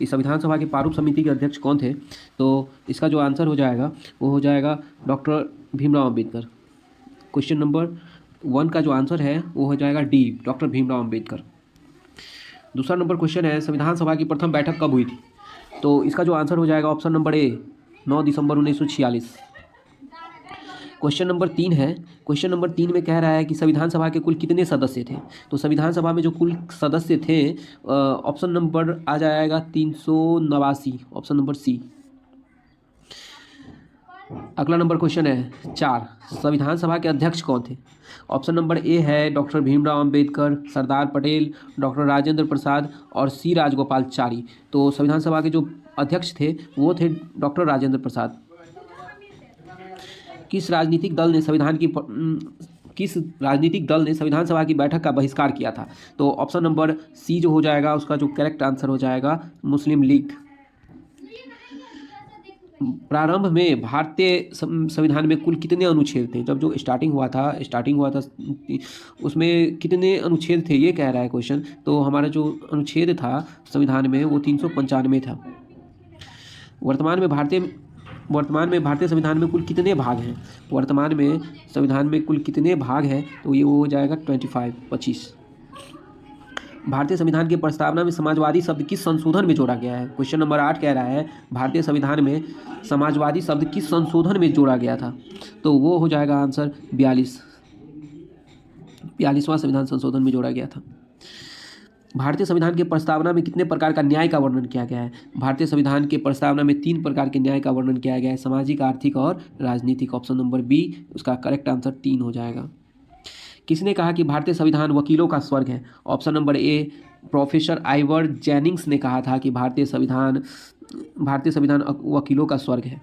इस संविधान सभा के प्रारूप समिति के अध्यक्ष कौन थे? तो इसका जो आंसर हो जाएगा वो हो जाएगा doctor Bhimrao Ambedkar. Question number 1 का जो आंसर है वो हो जाएगा डी, डॉक्टर भीमराव अम्बेडकर। दूसरा नंबर क्वेश्चन है, संविधान सभा की प्रथम बैठक कब हुई थी? तो इसका जो आंसर हो जाएगा option number A, 9 December 1946। Question number 3 है। क्वेश्चन नंबर 3 में कह रहा है कि संविधान सभा के कुल कितने सदस्य थे? तो संविधान सभा में जो कुल सदस्य थे, ऑप्शन नंबर आ जाएगा 389, ऑप्शन नंबर सी। अगला नंबर क्वेश्चन है 4, संविधान सभा के अध्यक्ष कौन थे? ऑप्शन नंबर ए है डॉक्टर भीमराव अंबेडकर, सरदार पटेल, डॉक्टर राजेंद्र प्रसाद और सी राजगोपालचारी। तो संविधान सभा के जो अध्यक्ष थे वो थे डॉक्टर राजेंद्र प्रसाद। किस राजनीतिक दल ने संविधान सभा की बैठक का बहिष्कार किया था? तो ऑप्शन नंबर सी जो हो जाएगा उसका जो करेक्ट आंसर हो जाएगा मुस्लिम लीग। प्रारंभ में भारतीय संविधान में कुल कितने अनुच्छेद थे? जब जो स्टार्टिंग हुआ था उसमें कितने अनुच्छेद थे ये कह रहा है क्वेश्चन। तो हमारा जो अनुच्छेद था संविधान में वो 395 था। वर्तमान में भारतीय संविधान में कुल कितने भाग हैं? वर्तमान में संविधान में कुल कितने भाग हैं? तो ये वो हो जाएगा 25। भारतीय संविधान की प्रस्तावना में समाजवादी शब्द किस संशोधन में जोड़ा गया है? क्वेश्चन नंबर 8 कह रहा है भारतीय संविधान में समाजवादी शब्द किस संशोधन में जोड़ा गया था? तो वो हो जाएगा आंसर 42वां संविधान संशोधन में जोड़ा गया था। भारतीय संविधान की प्रस्तावना में कितने प्रकार का न्याय का वर्णन किया गया है? भारतीय संविधान के प्रस्तावना में 3 प्रकार के न्याय का वर्णन किया गया है, सामाजिक, आर्थिक और राजनीतिक। ऑप्शन नंबर बी उसका करेक्ट आंसर 3 हो जाएगा। किसने कहा कि भारतीय संविधान वकीलों का स्वर्ग है? Option number A, professor Ivor Jennings ने कहा था कि भारतीय संविधान वकीलों का स्वर्ग है।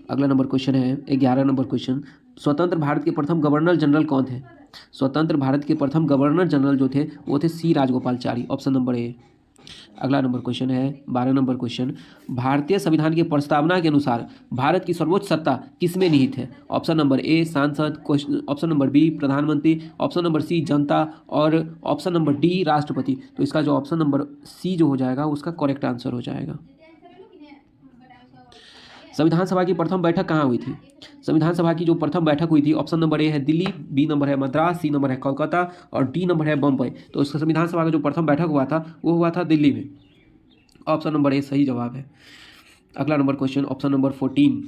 अगला नंबर क्वेश्चन है 11 नंबर क्वेश्चन, स्वतंत्र भारत के प्रथम गवर्नर जनरल कौन थे? स्वतंत्र भारत के प्रथम गवर्नर जनरल जो थे वो थे सी राजगोपालचारी, ऑप्शन नंबर ए। अगला नंबर क्वेश्चन है 12 नंबर क्वेश्चन, भारतीय संविधान की प्रस्तावना के अनुसार भारत की सर्वोच्च सत्ता किसमें निहित है? ऑप्शन नंबर ए सांसद, ऑप्शन नंबर बी प्रधानमंत्री, ऑप्शन नंबर सी जनता और ऑप्शन नंबर डी राष्ट्रपति। तो इसका जो ऑप्शन नंबर सी जो हो जाएगा उसका करेक्ट आंसर हो जाएगा। संविधान सभा की प्रथम बैठक कहाँ हुई थी? संविधान सभा की जो प्रथम बैठक हुई थी, ऑप्शन नंबर ए है दिल्ली, बी नंबर है मद्रास, सी नंबर है कोलकाता और डी नंबर है बम्बई। तो इसका संविधान सभा का जो प्रथम बैठक हुआ था वो हुआ था दिल्ली में। ऑप्शन नंबर ए सही जवाब है। अगला number question option number 14।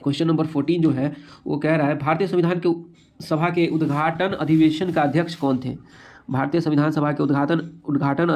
Question number 14 जो है वो कह रहा है भारतीय संविधान के सभा के उद्घाटन अधिवेशन का अध्यक्ष कौन थे? भारतीय संविधान सभा के उद्घाटन